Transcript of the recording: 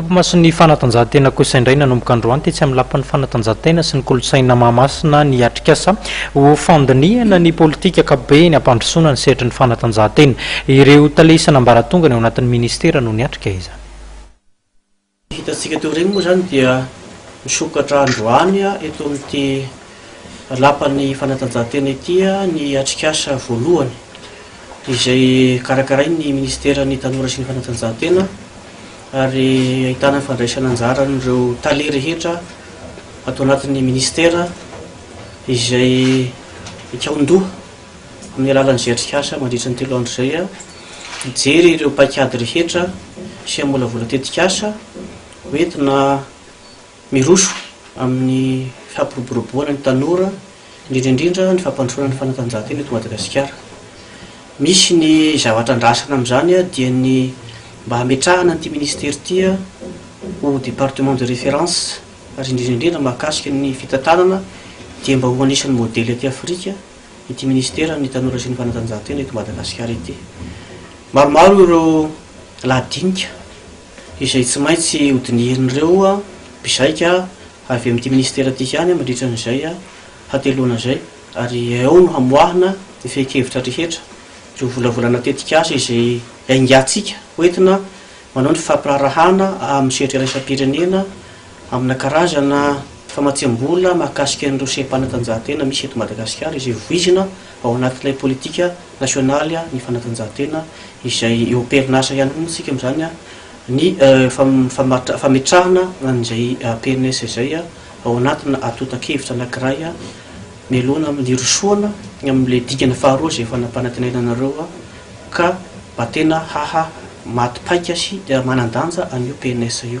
Masony fanatanjahantena kosa indray nanomboka androany tetsy amin'ny lapan'ny fanatanjahantena sy ny kolontsaina Mahamasina ny atrikasa ho fandinihana ny politika ankapobeny ampandrosoana ny sehatra ny fanatanjahantena. Ireo talesana ambaratongany ao anatin'ny ministera no niatrika izany. Hitantsika teo regny moa zany dia misokatra androany eto amin'ity lapan'ny fanatanjahantena ity ny atrikasa voalohany izay karakarain'ny ministera ny tanora sy ny fanatanjahantena. Ary ahitana fandraisana anjara ireo tale rehetra atao anatin'ny ministera izay ikaondoha amin'ny alalan'izay atrikasa mandritra ny 3 andro izay mijery ireo paikady rehetra sy mbolavola tetikasa hoentina miroso amin'ny fampiroboroboana ny tanora indrindraindrindra ny fampandrosoana ny fanatanjahantena eto Madagasikara. Misy ny zavatra andrasana amin'izany dia ny mba hametrahana an'ity ministera ity ho département de référence ary indrindraindrindra mahakasika ny fitantanana dia mba ho anisan'ny modely aty Afrika ity ministera ny tanora sy ny fanatanjahantena eto Madagasikara ity. Maromaro ireo lahadinika izay tsy maintsy hodinihin'ireo mpizaika avy amin'ity ministera ity ihany mandritra an'izay hateloana izay, ary ao no hamoahana ny fehi-kevitra rehetra ireo volavolana tetikasa izay aingatsika hoentina manao ny fampirarahana amin'ny sehatra iraisam-pirenena amina karazana famatsiam-bola mahakasika an'ireo seham-panatanjahantena misy eto Madagasikara izay voizina ao anatin'ilay politika nasionaly ny fanatanjahantena izay eo am-perinasa ihany koa tsika amin'izany ny fametrahana an'izay PNS izay ao anatina atotan-kevitra anankiray mialoana amin'ny rosoana amin'ilay dikany faharoa izay fanampanantenenanareo ka mba tena maty paika sy manan-danja an'io PNS io.